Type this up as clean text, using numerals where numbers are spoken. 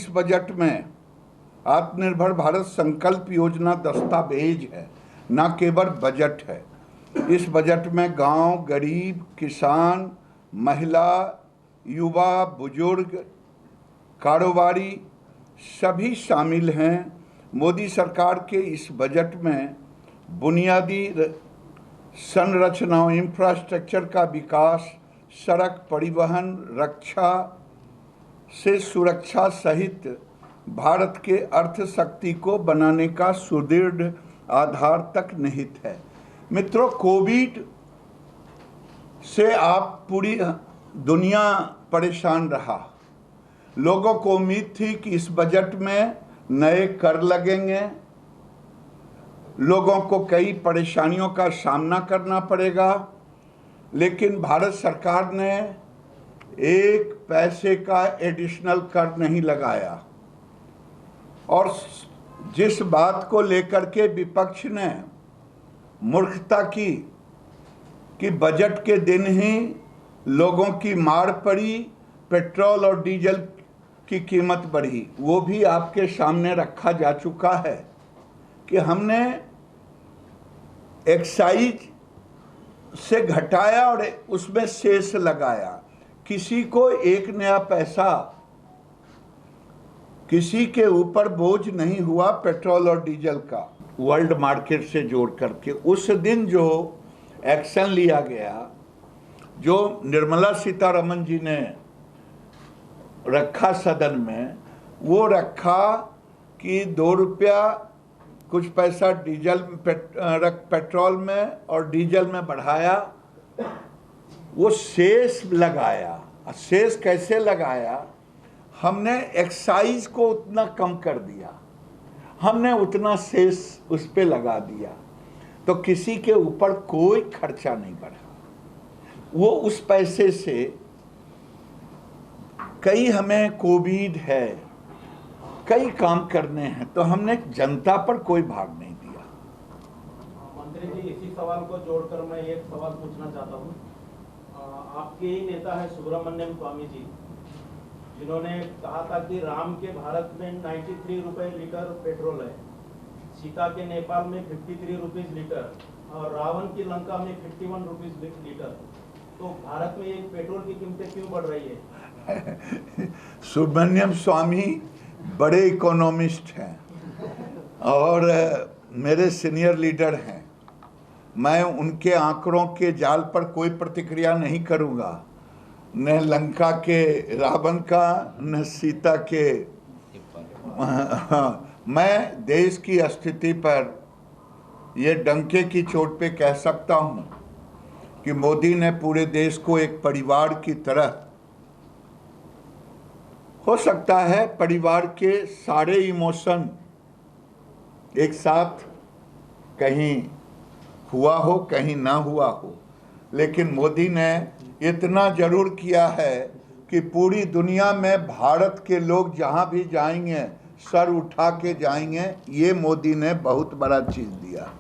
इस बजट में आत्मनिर्भर भारत संकल्प योजना दस्तावेज है, न केवल बजट है। इस बजट में गांव, गरीब, किसान, महिला, युवा, बुजुर्ग, कारोबारी सभी शामिल हैं। मोदी सरकार के इस बजट में बुनियादी संरचनाओं, इंफ्रास्ट्रक्चर का विकास, सड़क, परिवहन, रक्षा से सुरक्षा सहित भारत के अर्थशक्ति को बनाने का सुदृढ़ आधार तक निहित है। मित्रों, कोविड से आप पूरी दुनिया परेशान रहा। लोगों को उम्मीद थी कि इस बजट में नए कर लगेंगे, लोगों को कई परेशानियों का सामना करना पड़ेगा, लेकिन भारत सरकार ने एक पैसे का एडिशनल कर नहीं लगाया। और जिस बात को लेकर के विपक्ष ने मूर्खता की कि बजट के दिन ही लोगों की मार पड़ी, पेट्रोल और डीजल की कीमत बढ़ी, वो भी आपके सामने रखा जा चुका है कि हमने एक्साइज से घटाया और उसमें सेस लगाया। किसी को एक नया पैसा, किसी के ऊपर बोझ नहीं हुआ पेट्रोल और डीजल का, वर्ल्ड मार्केट से जोड़ करके। उस दिन जो एक्शन लिया गया, जो निर्मला सीतारमण जी ने रखा सदन में, वो रखा कि 2 रुपया कुछ पैसा पेट्रोल में और डीजल में बढ़ाया, वो शेष लगाया। शेष कैसे लगाया? हमने एक्साइज को उतना कम कर दिया, हमने उतना शेष उस पे लगा दिया, तो किसी के ऊपर कोई खर्चा नहीं बढ़ा। वो उस पैसे से कई हमें कोविड है, कई काम करने हैं, तो हमने जनता पर कोई भार नहीं दिया। मंत्री जी, इसी सवाल को जोड़कर मैं एक सवाल पूछना चाहता हूँ। आपके ही नेता है सुब्रमण्यम स्वामी जी, जिन्होंने कहा था कि राम के भारत में 93 रुपए लीटर पेट्रोल है, सीता के नेपाल में 53 रुपीज लीटर और रावण की लंका में 51 रुपीज लीटर। तो भारत में ये पेट्रोल की कीमतें क्यों बढ़ रही है? सुब्रमण्यम स्वामी बड़े इकोनॉमिस्ट हैं और मेरे सीनियर लीडर हैं। मैं उनके आंकड़ों के जाल पर कोई प्रतिक्रिया नहीं करूंगा, न लंका के रावण का, न सीता के। मैं देश की स्थिति पर ये डंके की चोट पे कह सकता हूँ कि मोदी ने पूरे देश को एक परिवार की तरह, हो सकता है परिवार के सारे इमोशन एक साथ कहीं हुआ हो, कहीं ना हुआ हो, लेकिन मोदी ने इतना जरूर किया है कि पूरी दुनिया में भारत के लोग जहां भी जाएंगे सर उठा के जाएंगे। ये मोदी ने बहुत बड़ा चीज दिया।